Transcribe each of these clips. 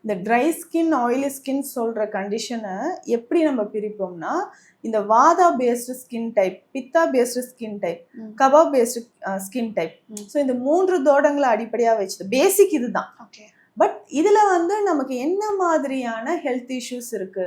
இந்த dry skin oily skin சொல்கிற கண்டிஷனை எப்படி நம்ம பிரிப்போம்னா, இந்த வாதா பேஸ்டு ஸ்கின் டைப், பித்தா based skin type, kebab based skin type. So இந்த 3 தோடங்களை அடிப்படையாக வச்சுது. பேசிக் இதுதான். ஓகே. பட் இதுல வந்து நமக்கு என்ன மாதிரியான ஹெல்த் இஷ்யூஸ் இருக்கு,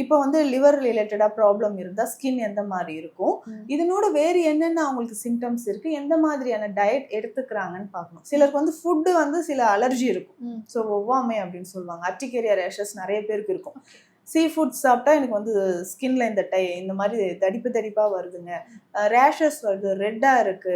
இப்போ வந்து லிவர் ரிலேட்டடா ப்ராப்ளம் இருந்தா ஸ்கின் எந்த மாதிரி இருக்கும், இதனோட வேறு என்னென்ன அவங்களுக்கு சிம்டம்ஸ் இருக்கு, எந்த மாதிரியான டயட் எடுத்துக்கிறாங்கன்னு பார்க்கணும். சிலருக்கு வந்து ஃபுட்டு வந்து சில அலர்ஜி இருக்கும். ஸோ ஒவ்வாமை அப்படின்னு சொல்லுவாங்க. அர்டிகேரியா ரேஷஸ் நிறைய பேருக்கு இருக்கும். சீ ஃபுட் சாப்பிட்டா எனக்கு வந்து ஸ்கின்ல இந்த மாதிரி தடிப்பாக வருதுங்க, ரேஷஸ் வருது, ரெட்டாக இருக்கு,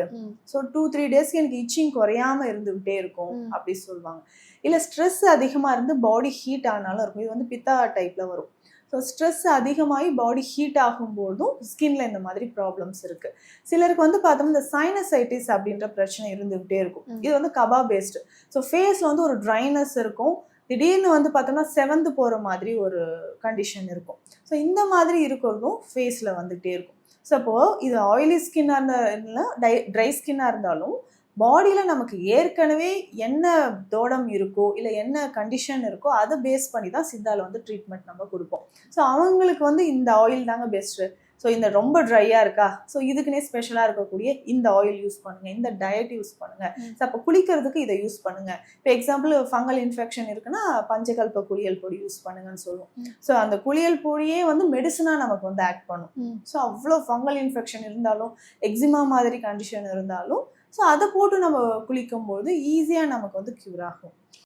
ஸோ 2-3 டேஸ்க்கு எனக்கு இச்சிங் குறையாம இருந்துகிட்டே இருக்கும் அப்படி சொல்லுவாங்க. இல்லை ஸ்ட்ரெஸ் அதிகமாக இருந்து பாடி ஹீட் ஆனாலும் இருக்கும். இது வந்து பித்தா டைப்ல வரும். ஸோ ஸ்ட்ரெஸ் அதிகமாகி பாடி ஹீட் ஆகும்போதும் ஸ்கின்ல இந்த மாதிரி ப்ராப்ளம்ஸ் இருக்கு. சிலருக்கு வந்து பார்த்தோம்னா இந்த சைனசைட்டிஸ் அப்படின்ற பிரச்சனை இருந்துகிட்டே இருக்கும். இது வந்து கபா பேஸ்டு. ஸோ ஃபேஸ்ல வந்து ஒரு ட்ரைனஸ் இருக்கும், திடீர்னு வந்து பார்த்தோம்னா செவந்து போகிற மாதிரி ஒரு கண்டிஷன் இருக்கும். ஸோ இந்த மாதிரி இருக்கிறதும் ஃபேஸில் வந்துகிட்டே இருக்கும். ஸோ அப்போது இது ஆயிலி ஸ்கின்னாக இருந்தாலும் ட்ரை ஸ்கின்னாக இருந்தாலும் பாடியில் நமக்கு ஏற்கனவே என்ன தோடம் இருக்கோ இல்லை என்ன கண்டிஷன் இருக்கோ அதை பேஸ் பண்ணி தான் சித்தாவில் வந்து ட்ரீட்மெண்ட் நம்ம கொடுப்போம். ஸோ அவங்களுக்கு வந்து இந்த ஆயில் தாங்க பெஸ்ட்டு. ஸோ இந்த ரொம்ப ட்ரையாக இருக்கா, ஸோ இதுக்குன்னே ஸ்பெஷலாக இருக்கக்கூடிய இந்த ஆயில் யூஸ் பண்ணுங்கள், இந்த டயட் யூஸ் பண்ணுங்கள். ஸோ அப்போ குளிக்கிறதுக்கு இதை யூஸ் பண்ணுங்கள். இப்போ எக்ஸாம்பிள் ஃபங்கல் இன்ஃபெக்ஷன் இருக்குன்னா பஞ்சகல்ப குளியல் பொடி யூஸ் பண்ணுங்கன்னு சொல்லுவோம். ஸோ அந்த குளியல் பொடியே வந்து மெடிசனாக நமக்கு வந்து ஆக்ட் பண்ணும். ஸோ அவ்வளோ ஃபங்கல் இன்ஃபெக்ஷன் இருந்தாலும், எக்ஸிமா மாதிரி கண்டிஷன் இருந்தாலும், ஸோ அதை போட்டு நம்ம குளிக்கும்போது ஈஸியாக நமக்கு வந்து க்யூர் ஆகும்.